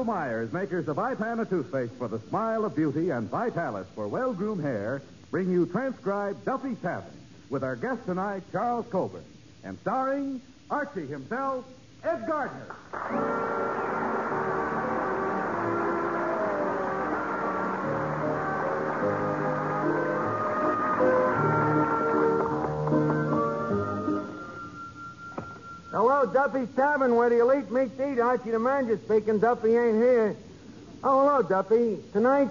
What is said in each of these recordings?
Bristol Myers, makers of Ipana toothpaste for the smile of beauty and Vitalis for well-groomed hair, bring you transcribed Duffy Tavern with our guest tonight, Charles Coburn, and starring Archie himself, Ed Gardner. Hello, Duffy's Tavern, where the elite meet to eat. Archie the Manager speaking. Duffy ain't here. Oh, hello, Duffy. Tonight,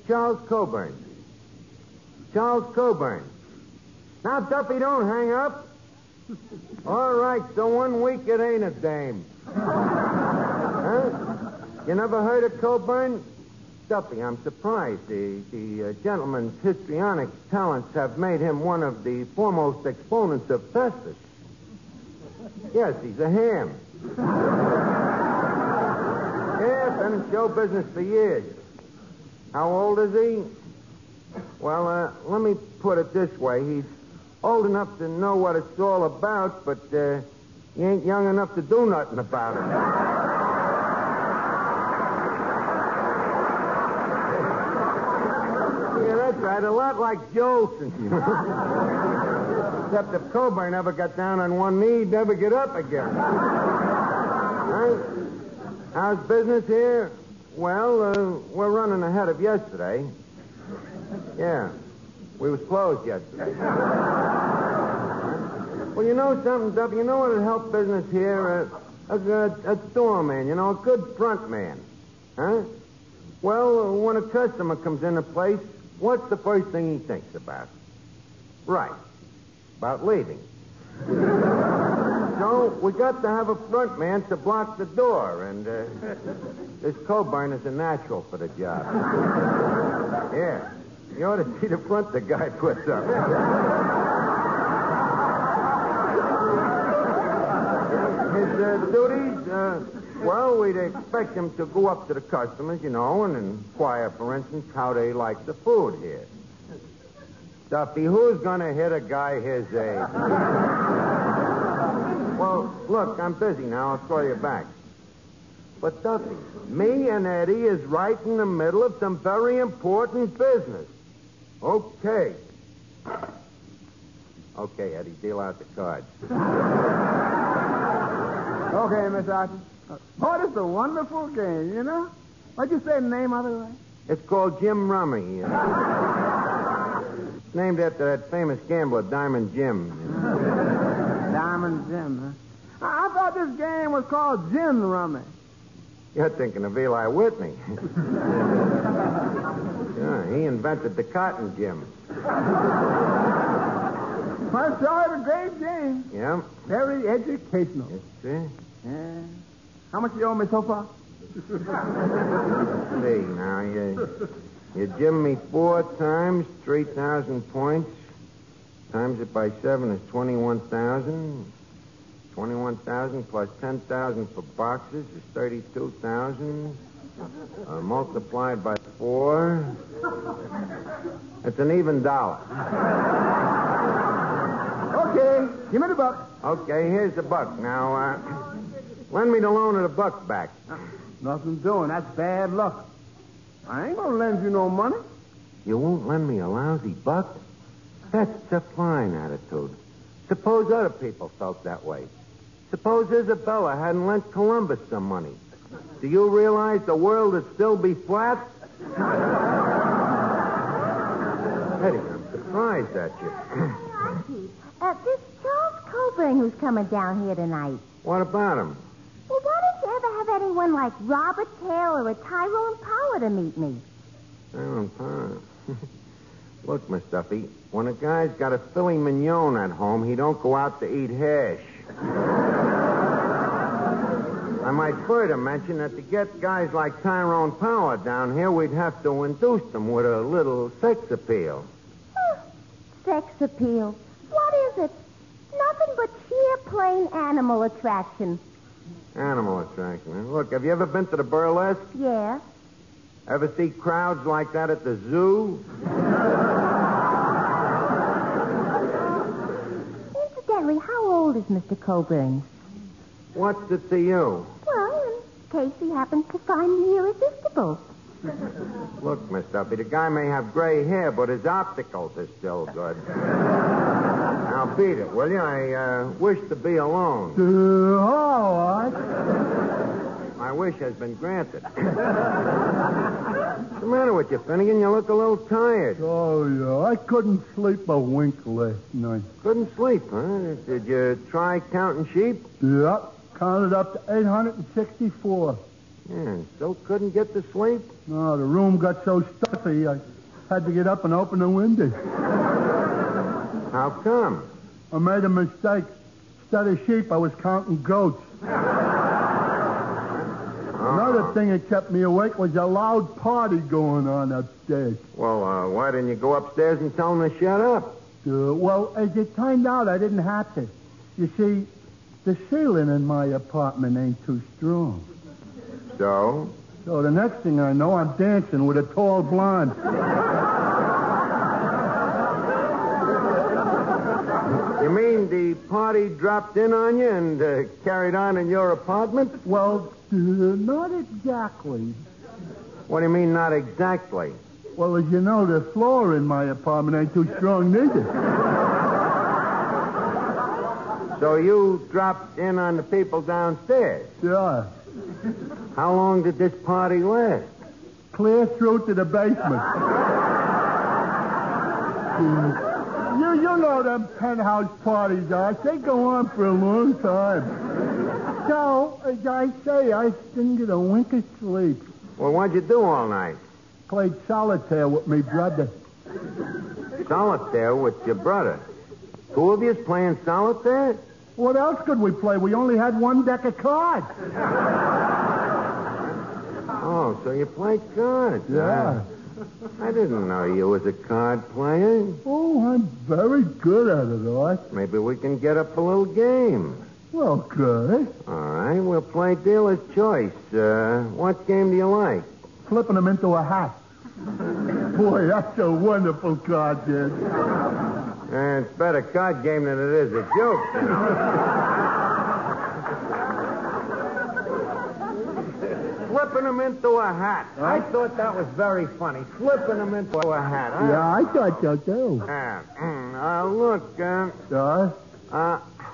Charles Coburn. Charles Coburn. Now, Duffy, don't hang up. All right, so 1 week it ain't a dame. Huh? You never heard of Coburn? Duffy, I'm surprised. The gentleman's histrionic talents have made him one of the foremost exponents of Festus. Yes, he's a ham. Yeah, been in show business for years. How old is he? Well, let me put it this way. He's old enough to know what it's all about, but he ain't young enough to do nothing about it. Yeah, that's right. A lot like Jolson. Except if Coburn never got down on one knee, he'd never get up again. Right? How's business here? Well, we're running ahead of yesterday. Yeah. We was closed yesterday. Well, you know something, Duffy? You know what would help business here? A doorman, a good front man. Huh? Well, when a customer comes in a place, what's the first thing he thinks about? Right. About leaving. So we got to have a front man to block the door, and this Coburn is a natural for the job. Yeah. You ought to see the front the guy puts up. His duties, well, we'd expect him to go up to the customers, and inquire, for instance, how they like the food here. Duffy, who's going to hit a guy his age? Well, look, I'm busy now. I'll call you back. But, Duffy, me and Eddie is right in the middle of some very important business. Okay. Okay, Eddie, deal out the cards. Okay, Miss Archie. Oh, this is a wonderful game, What'd you say the name of it? It's called Jim Rummy. Named after that famous gambler, Diamond Jim. Diamond Jim, huh? I thought this game was called Gin Rummy. You're thinking of Eli Whitney. Yeah, he invented the cotton gin. I saw it, a great game. Yeah? Very educational. Yes, yeah. How much you owe me so far? Let's see, now, you gym me 4 times, 3,000 points. Times it by 7 is 21,000. 21,000 plus 10,000 for boxes is 32,000. Multiplied by 4. It's an even dollar. Okay, give me the buck. Okay, here's the buck. Now, lend me the loan of the buck back. Nothing doing. That's bad luck. I ain't gonna lend you no money. You won't lend me a lousy buck? That's a fine attitude. Suppose other people felt that way. Suppose Isabella hadn't lent Columbus some money. Do you realize the world would still be flat? Eddie, I'm surprised at you. Archie, this Charles Coburn who's coming down here tonight. What about him? Well, why don't you ever have anyone like Robert Taylor or Tyrone Power to meet me? Tyrone Power? Look, Miss Duffy, when a guy's got a filet mignon at home, he don't go out to eat hash. I might further mention that to get guys like Tyrone Power down here, we'd have to induce them with a little sex appeal. Sex appeal? What is it? Nothing but sheer plain animal attraction. Animal attraction, huh? Look, have you ever been to the burlesque? Yeah. Ever see crowds like that at the zoo? Incidentally, how old is Mr. Coburn? What's it to you? Well, Casey happens to find me irresistible. Look, Miss Duffy, the guy may have gray hair, but his opticals are still good. Now, beat it, will you? I wish to be alone. All right. My wish has been granted. What's the matter with you, Finnegan? You look a little tired. Oh, yeah. I couldn't sleep a wink last night. Couldn't sleep, huh? Did you try counting sheep? Yep. Counted up to 864. Yeah, still couldn't get to sleep? No, the room got so stuffy, I had to get up and open the window. How come? I made a mistake. Instead of sheep, I was counting goats. Another thing that kept me awake was a loud party going on upstairs. Well, why didn't you go upstairs and tell them to shut up? Well, as it turned out, I didn't have to. You see, the ceiling in my apartment ain't too strong. So? So the next thing I know, I'm dancing with a tall blonde. You mean the party dropped in on you and carried on in your apartment? Well, not exactly. What do you mean, not exactly? Well, as you know, the floor in my apartment ain't too strong neither. So you dropped in on the people downstairs? Yeah. How long did this party last? Clear through to the basement. You know them penthouse parties, Arch. They go on for a long time. So, as I say, I didn't get a wink of sleep. Well, what'd you do all night? Played solitaire with me brother. Solitaire with your brother? Two of you playing solitaire? What else could we play? We only had one deck of cards. Oh, so you play cards? Yeah. I didn't know you was a card player. Oh, I'm very good at it, Arch. Maybe we can get up a little game. Okay. All right, we'll play dealer's choice. What game do you like? Flipping them into a hat. Boy, that's a wonderful card, kid. It's a better card game than it is a joke, you know. Flipping them into a hat. I thought that was very funny. Flipping them into a hat. Huh? Yeah, I thought so, too. Look,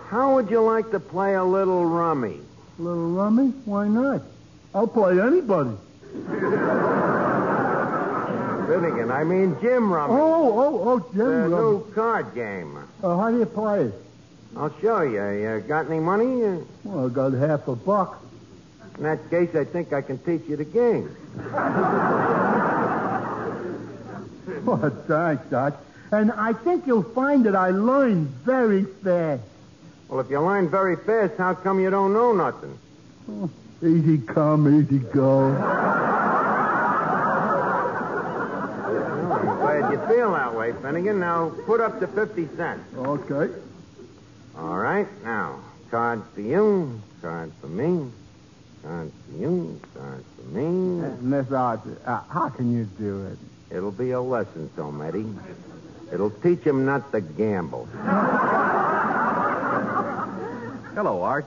how would you like to play a little rummy? Little rummy? Why not? I'll play anybody. Finnegan, I mean Jim Rummy. Oh, Jim The Rummy. new card game. How do you play it? I'll show you. You got any money? Well, I got half a buck. In that case, I think I can teach you the game. Oh, thanks, Doc. And I think you'll find that I learn very fast. Well, if you learn very fast, how come you don't know nothing? Oh, easy come, easy go. I'm glad you feel that way, Finnegan. Now, put up to 50 cents. Okay. All right. Now, card for you, card for me, card for you, card for me. Miss Archer, how can you do it? It'll be a lesson, Tometi. It'll teach him not to gamble. Hello, Arch.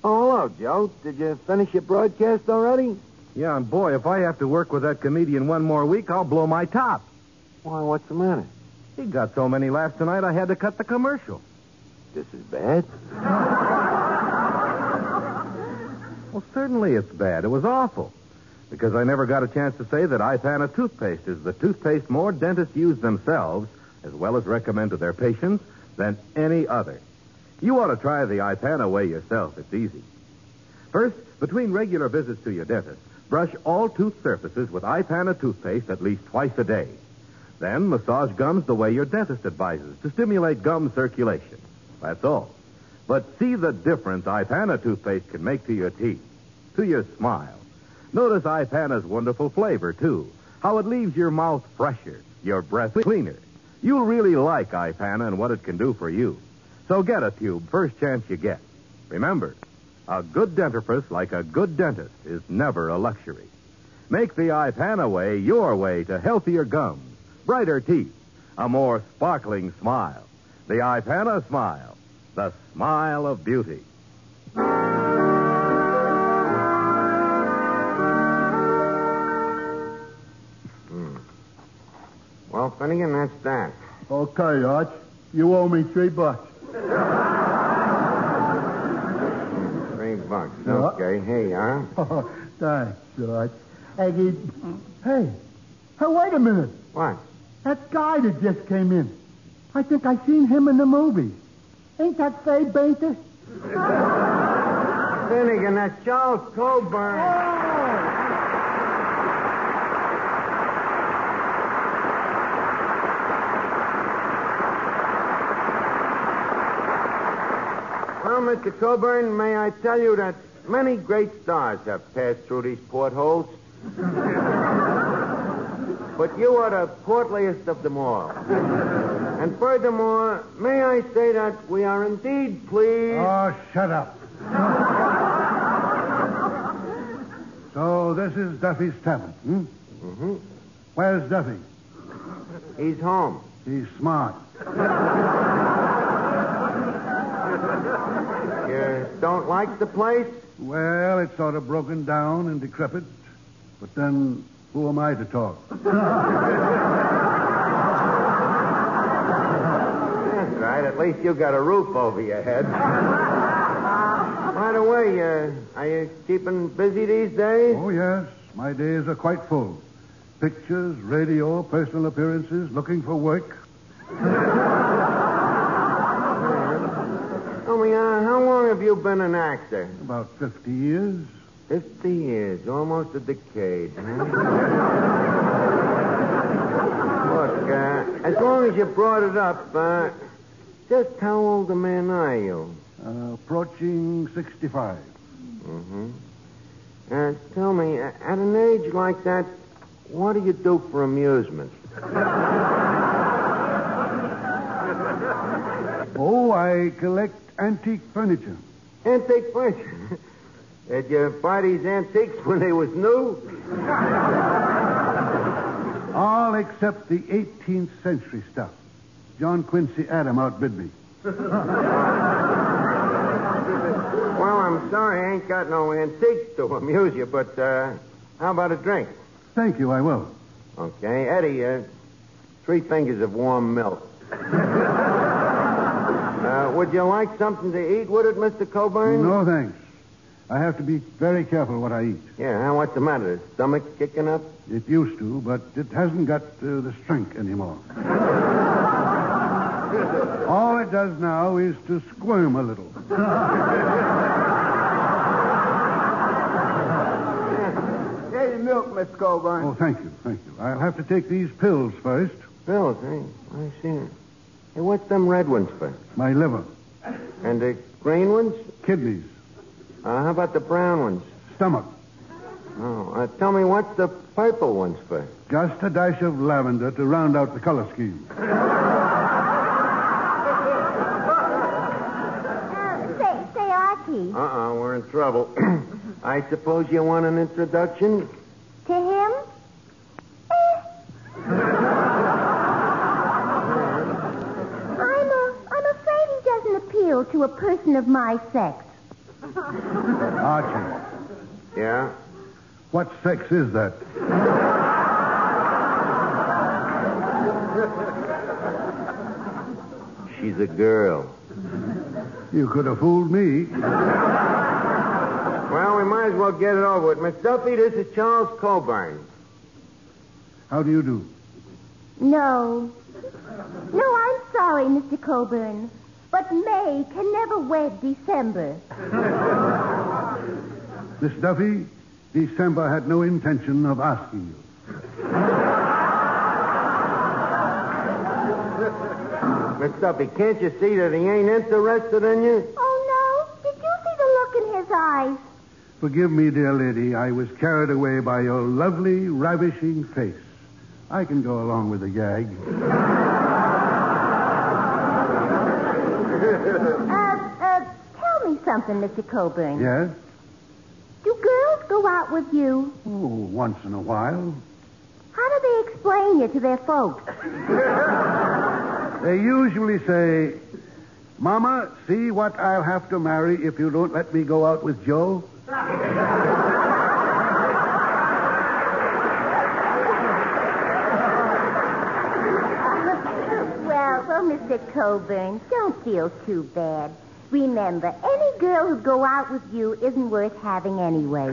Oh, hello, Joe. Did you finish your broadcast already? Yeah, and boy, if I have to work with that comedian one more week, I'll blow my top. Why, what's the matter? He got so many laughs tonight, I had to cut the commercial. This is bad. Well, certainly it's bad. It was awful. Because I never got a chance to say that Ipana toothpaste is the toothpaste more dentists use themselves, as well as recommend to their patients, than any other. You ought to try the Ipana way yourself. It's easy. First, between regular visits to your dentist, brush all tooth surfaces with Ipana toothpaste at least twice a day. Then massage gums the way your dentist advises to stimulate gum circulation. That's all. But see the difference Ipana toothpaste can make to your teeth, to your smile. Notice Ipana's wonderful flavor, too. How it leaves your mouth fresher, your breath cleaner. You'll really like Ipana and what it can do for you. So get a tube first chance you get. Remember, a good dentifrice like a good dentist is never a luxury. Make the Ipana way your way to healthier gums, brighter teeth, a more sparkling smile. The Ipana smile, the smile of beauty. Finnegan, that's that. Okay, Arch. You owe me $3. $3. Okay, here you are. Oh, thanks, Arch. Hey, wait a minute. What? That guy that just came in. I think I seen him in the movie. Ain't that Faye Bainter? Finnegan, that's Charles Coburn. Well, Mr. Coburn, may I tell you that many great stars have passed through these portholes. But you are the portliest of them all. And furthermore, may I say that we are indeed pleased... Oh, shut up. So this is Duffy's Tavern, hmm? Mm-hmm. Where's Duffy? He's home. He's smart. You don't like the place? Well, it's sort of broken down and decrepit. But then, who am I to talk? That's right. At least you got a roof over your head. By the way, are you keeping busy these days? Oh, yes. My days are quite full. Pictures, radio, personal appearances, looking for work. Tell me, how long have you been an actor? About 50 years. 50 years, almost a decade. Huh? Look, as long as you brought it up, just how old a man are you? Approaching 65. Mm-hmm. Tell me, at an age like that, what do you do for amusement? Oh, I collect antique furniture. Antique furniture? Did you buy these antiques when they was new? All except the 18th century stuff. John Quincy Adams outbid me. Well, I'm sorry I ain't got no antiques to amuse you, but how about a drink? Thank you, I will. Okay, Eddie, 3 fingers of warm milk. Would you like something to eat with it, Mr. Coburn? No, thanks. I have to be very careful what I eat. Yeah, what's the matter? The stomach kicking up? It used to, but it hasn't got the strength anymore. All it does now is to squirm a little. Here's milk, Miss Coburn. Oh, thank you. I'll have to take these pills first. Pills, eh? I see. Hey, what's them red ones for? My liver. And the green ones? Kidneys. How about the brown ones? Stomach. Oh, tell me, what's the purple ones for? Just a dash of lavender to round out the color scheme. Say, Archie. We're in trouble. I suppose you want an introduction? To him? I'm afraid he doesn't appeal to a person of my sex. Archie, Yeah? what sex is that? She's a girl. You could have fooled me. Well, we might as well get it over with. Miss Duffy, this is Charles Coburn. How do you do? No, I'm sorry, Mr. Coburn. But May can never wed December. Miss Duffy, December had no intention of asking you. Miss Duffy, can't you see that he ain't interested in you? Oh, no? Did you see the look in his eyes? Forgive me, dear lady. I was carried away by your lovely, ravishing face. I can go along with the gag. Tell me something, Mr. Coburn. Yes? Do girls go out with you? Oh, once in a while. How do they explain you to their folks? They usually say, Mama, see what I'll have to marry if you don't let me go out with Joe? Mr. Coburn, don't feel too bad. Remember, any girl who'd go out with you isn't worth having anyway.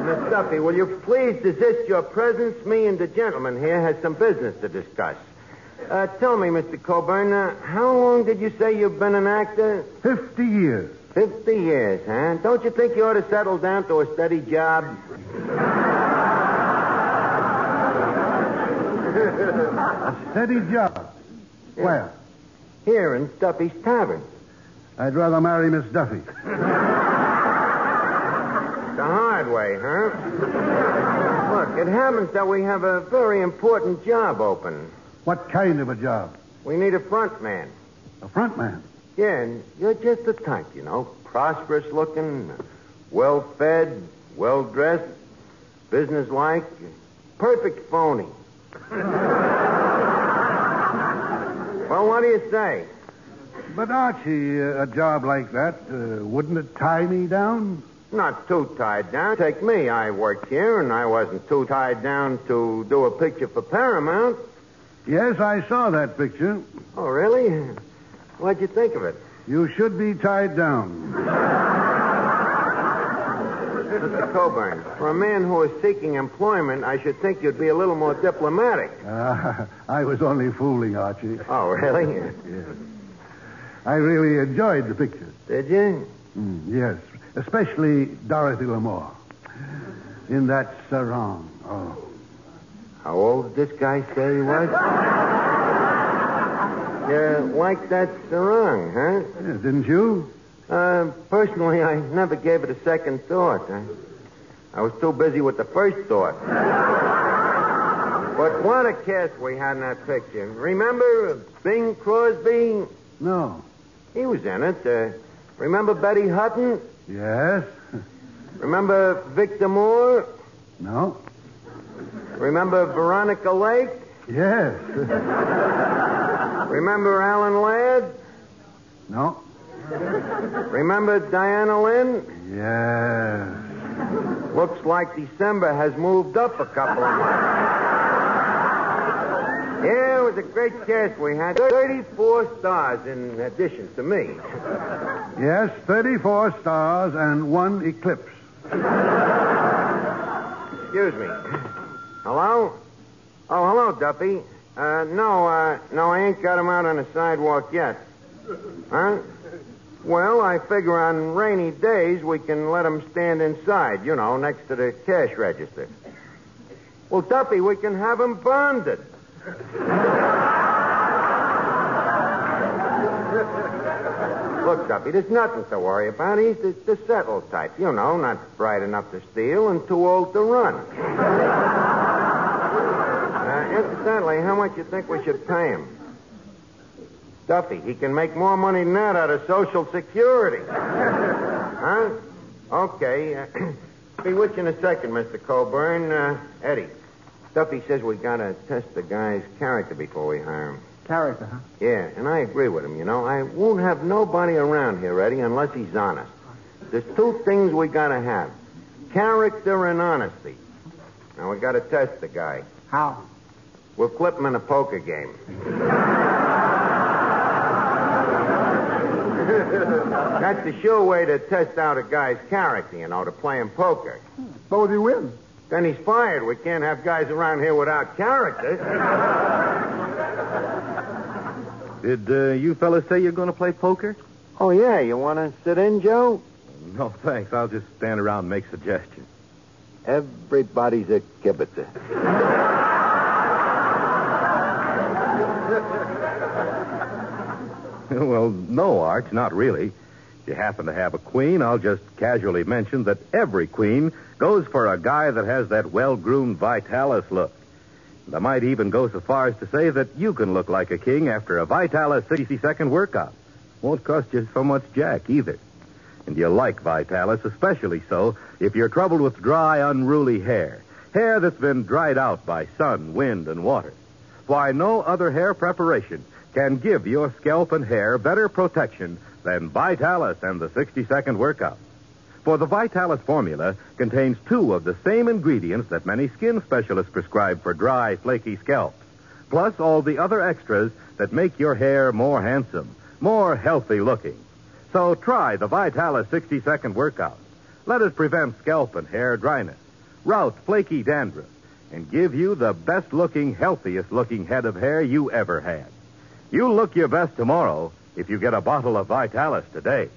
Miss Duffy, will you please desist your presence? Me and the gentleman here has some business to discuss. Tell me, Mr. Coburn, how long did you say you've been an actor? 50 years. 50 years, huh? Don't you think you ought to settle down to a steady job? A steady job. Yeah. Where? Here in Duffy's Tavern. I'd rather marry Miss Duffy. The hard way, huh? Look, it happens that we have a very important job open. What kind of a job? We need a front man. A front man. Yeah, and you're just the type, you know. Prosperous looking, well-fed, well-dressed, businesslike, perfect phony. Well, what do you say? But, Archie, a job like that, wouldn't it tie me down? Not too tied down. Take me. I worked here, and I wasn't too tied down to do a picture for Paramount. Yes, I saw that picture. Oh, really? What'd you think of it? You should be tied down. Mr. Coburn, for a man who is seeking employment, I should think you'd be a little more diplomatic. I was only fooling, Archie. Oh, really? Yes. I really enjoyed the picture. Did you? Yes, especially Dorothy L'Amour. In that sarong. Oh. How old did this guy say he was? You like that sarong, huh? Yeah, didn't you? Personally, I never gave it a second thought. I was too busy with the first thought. But what a cast we had in that picture. Remember Bing Crosby? No. He was in it. Remember Betty Hutton? Yes. Remember Victor Moore? No. Remember Veronica Lake? Yes. Remember Alan Ladd? No. Remember Diana Lynn? Yes. Looks like December has moved up a couple of months. Yeah, it was a great cast we had. 34 stars in addition to me. Yes, 34 stars and 1 eclipse. Excuse me. Hello? Oh, hello, Duffy. No, I ain't got him out on the sidewalk yet. Huh? Well, I figure on rainy days we can let him stand inside, you know, next to the cash register. Well, Duffy, we can have him bonded. Look, Duffy, there's nothing to worry about. He's the settled type, you know, not bright enough to steal and too old to run. Incidentally, how much you think we should pay him? Duffy, he can make more money than that out of Social Security. Huh? Okay. Be with you in a second, Mr. Coburn. Eddie, Duffy says we gotta test the guy's character before we hire him. Character, huh? Yeah, and I agree with him, you know. I won't have nobody around here, Eddie, unless he's honest. There's 2 things we gotta have. Character and honesty. Now, we gotta test the guy. How? We'll clip him in a poker game. That's the sure way to test out a guy's character, you know, to play him poker. Suppose he wins. Then he's fired. We can't have guys around here without character. Did you fellas say you're going to play poker? Oh, yeah. You want to sit in, Joe? No, thanks. I'll just stand around and make suggestions. Everybody's a kibitzer. Well, no, Arch, not really. If you happen to have a queen, I'll just casually mention that every queen goes for a guy that has that well-groomed Vitalis look. And I might even go so far as to say that you can look like a king after a Vitalis 60-second workout. Won't cost you so much jack, either. And you like Vitalis, especially so if you're troubled with dry, unruly hair. Hair that's been dried out by sun, wind, and water. Why, no other hair preparation can give your scalp and hair better protection than Vitalis and the 60-second workout. For the Vitalis formula contains 2 of the same ingredients that many skin specialists prescribe for dry, flaky scalps. plus all the other extras that make your hair more handsome, more healthy looking. So try the Vitalis 60-second workout. Let it prevent scalp and hair dryness, rout flaky dandruff, and give you the best-looking, healthiest-looking head of hair you ever had. You'll look your best tomorrow if you get a bottle of Vitalis today.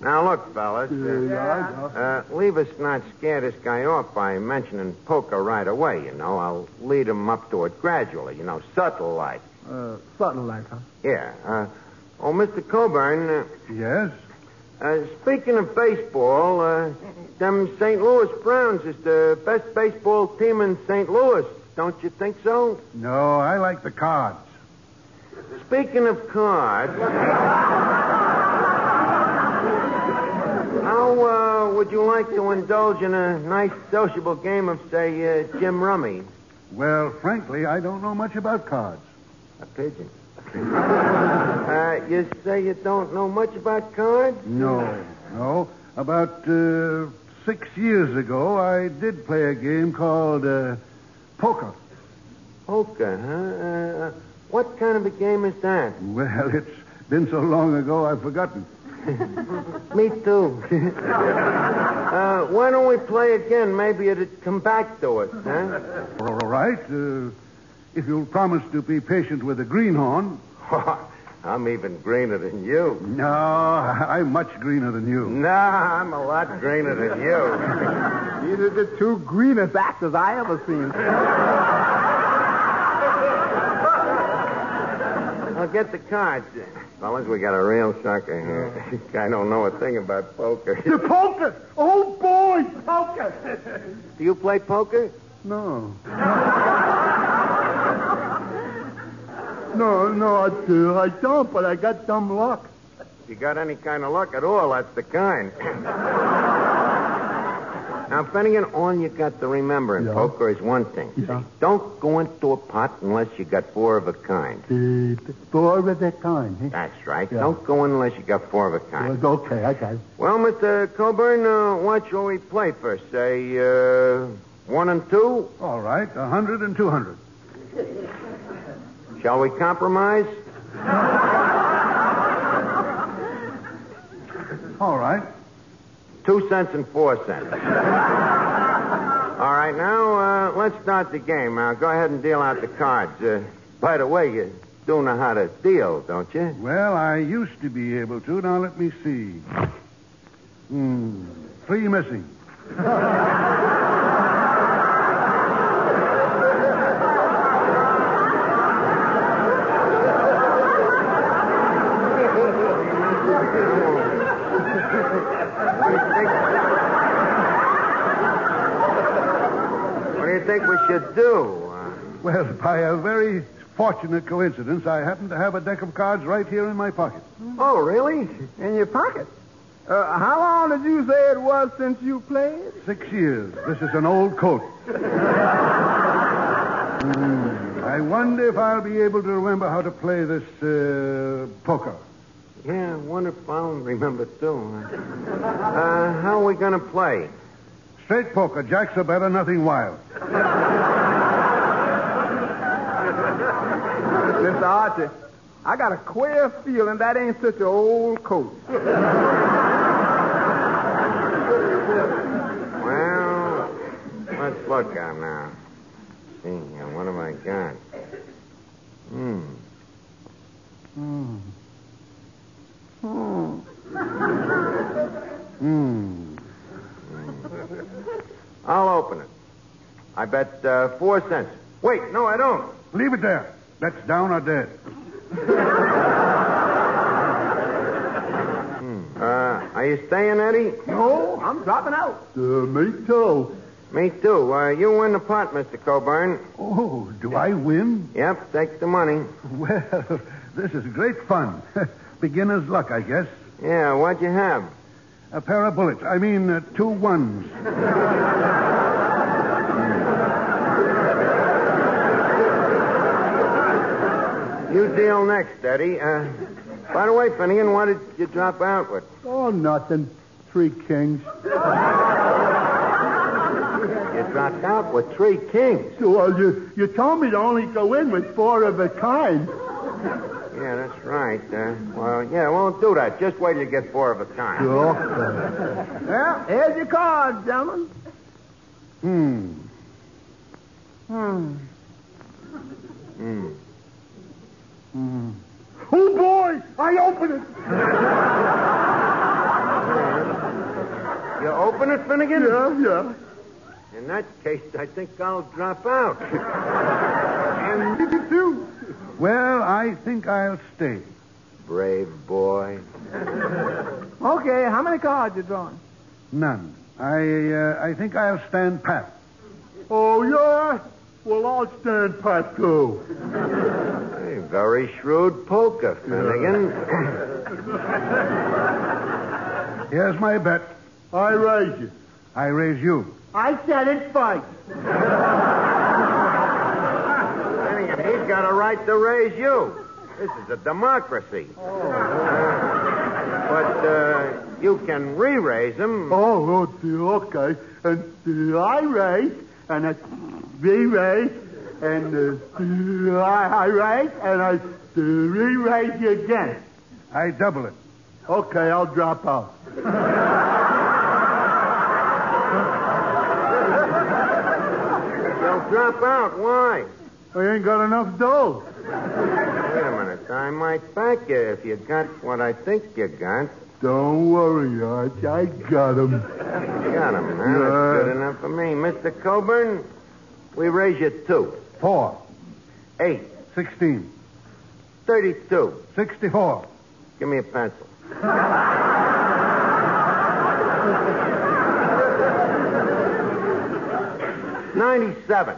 Now, look, fellas. Leave us not scare this guy off by mentioning poker right away, you know. I'll lead him up to it gradually, you know, subtle like. Subtle like, huh? Yeah. Mr. Coburn. Yes? Speaking of baseball, them St. Louis Browns is the best baseball team in St. Louis. Don't you think so? No, I like the cards. Speaking of cards, how would you like to indulge in a nice sociable game of, say, Jim Rummy? Well, frankly, I don't know much about cards. A pigeon. You say you don't know much about cards? No. About 6 years ago, I did play a game called poker. Poker, huh? What kind of a game is that? Well, it's been so long ago, I've forgotten. Me too. Why don't we play again? Maybe it'd come back to us, huh? All right. If you'll promise to be patient with the greenhorn. I'm even greener than you. No, I'm much greener than you. Nah, I'm a lot greener than you. These are the two greenest actors I ever seen. I'll get the cards. Fellas, we got a real sucker here. This guy don't know a thing about poker. The poker! Oh, boy, poker! Do you play poker? No. No, I don't, but I got dumb luck. If you got any kind of luck at all, that's the kind. Now, Finnegan, all you got to remember in poker is one thing. Yeah. Don't go into a pot unless you got four of a kind. The four of a kind, eh? That's right. Yeah. Don't go in unless you got four of a kind. Well, okay, I got it. Well, Mr. Coburn, what shall we play first? Say, 1 and 2? All right, 100 and 200. Shall we compromise? All right. 2 cents and 4 cents. All right, now, let's start the game. Now, go ahead and deal out the cards. By the way, you do know how to deal, don't you? Well, I used to be able to. Now, let me see. 3 missing. What do you think we should do? Well, by a very fortunate coincidence, I happen to have a deck of cards right here in my pocket. Oh, really? In your pocket? How long did you say it was since you played? 6 years. This is an old coat. I wonder if I'll be able to remember how to play this poker. Yeah, I wonder if I'll remember, too. How are we going to play? Straight poker. Jacks are better, nothing wild. Mr. Archie, I got a queer feeling that ain't such an old coat. Well, let's look out now. See, what have I got? I'll open it. I bet 4 cents. Wait, no, I don't. Leave it there. That's down or dead. Are you staying, Eddie? No, I'm dropping out. Me too. Me too. You win the pot, Mr. Coburn. Oh, do I win? Yep, take the money. Well, this is great fun. Beginner's luck, I guess. Yeah, what'd you have? A pair of bullets. I mean, 2 ones. You deal next, Eddie. By the way, Finnegan, what did you drop out with? Oh, nothing. 3 kings. struck out with 3 kings. Well, you told me to only go in with 4 of a kind. Yeah, that's right. I won't do that. Just wait till you get 4 of a kind. Okay. Well, here's your card, gentlemen. Oh, boy! I open it! You open it, Finnegan? Yeah. In that case, I think I'll drop out. And you too. Well, I think I'll stay. Brave boy. Okay, how many cards you drawing? None. I think I'll stand pat. Oh, yeah? Well, I'll stand pat, too. Hey, very shrewd poker, Finnegan. Here's my bet. I raise you. I raise you. I said it fight. Finnegan, he's got a right to raise you. This is a democracy. But you can re-raise him. Oh, okay. And I raise, and I re-raise, and I raise, and I re-raise you again. I double it. Okay, I'll drop out. Don't drop out. Why? I ain't got enough dough. Wait a minute. I might back you if you got what I think you got. Don't worry, Arch. I got him. You got him, huh? That's good enough for me. Mr. Coburn, we raise you 2. 4. 8. 16. 32. 64. Give me a pencil. $97.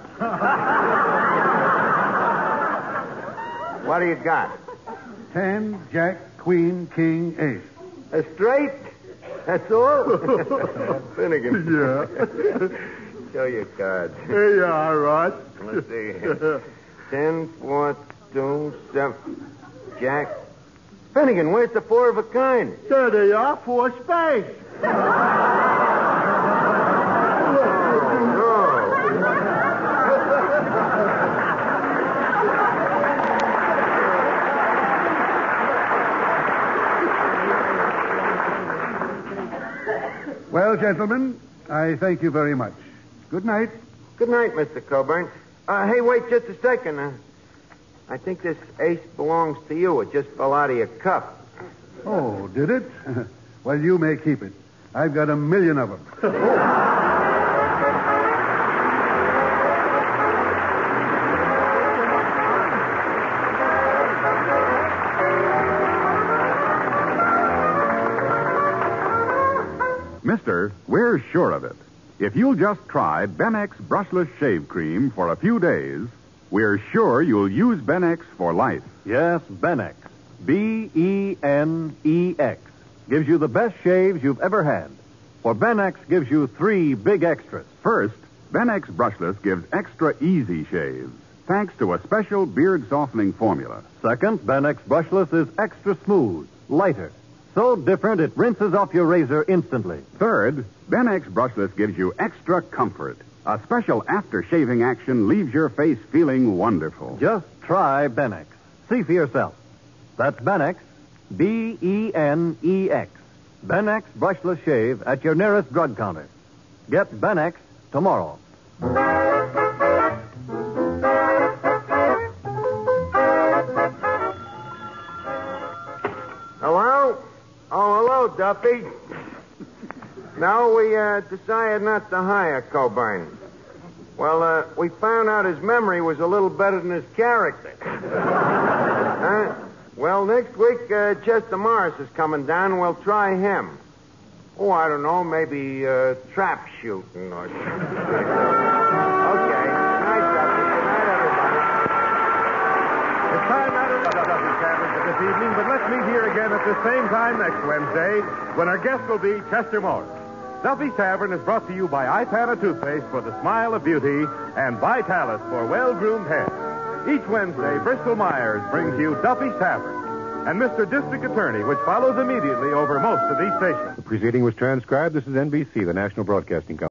What do you got? 10, Jack, Queen, King, Ace. A straight? That's all? Finnegan. Yeah. Show your cards. Here you are, Arch. Let's see. 10, 4, 2, 7. Jack. Finnegan, where's the 4 of a kind? There they are, 4 spades. Well, gentlemen, I thank you very much. Good night. Good night, Mr. Coburn. Hey, wait just a second. I think this ace belongs to you. It just fell out of your cup. Oh, did it? Well, you may keep it. I've got 1,000,000 of them. Mister, we're sure of it. If you'll just try Benex Brushless Shave Cream for a few days, we're sure you'll use Benex for life. Yes, Benex. B-E-N-E-X. Gives you the best shaves you've ever had. For Benex gives you 3 big extras. First, Benex Brushless gives extra easy shaves, thanks to a special beard softening formula. Second, Benex Brushless is extra smooth, lighter. So different it rinses off your razor instantly. Third, Benex Brushless gives you extra comfort. A special after-shaving action leaves your face feeling wonderful. Just try Benex. See for yourself. That's Benex, B-E-N-E-X. Benex Brushless Shave at your nearest drug counter. Get Benex tomorrow. Hello? Oh, hello, Duffy. No, we decided not to hire Coburn. Well, we found out his memory was a little better than his character. Well, next week, Chester Morris is coming down, and we'll try him. Oh, I don't know, maybe trap shooting or something. Okay. Good night, Duffy. Good night, everybody. It's time out of the Duffy Tavern for this evening, but let's meet here again at the same time next Wednesday when our guest will be Chester Morris. Duffy's Tavern is brought to you by Ipana Toothpaste for the smile of beauty and Vitalis for well-groomed hair. Each Wednesday, Bristol Myers brings you Duffy's Tavern and Mr. District Attorney, which follows immediately over most of these stations. The proceeding was transcribed. This is NBC, the National Broadcasting Company.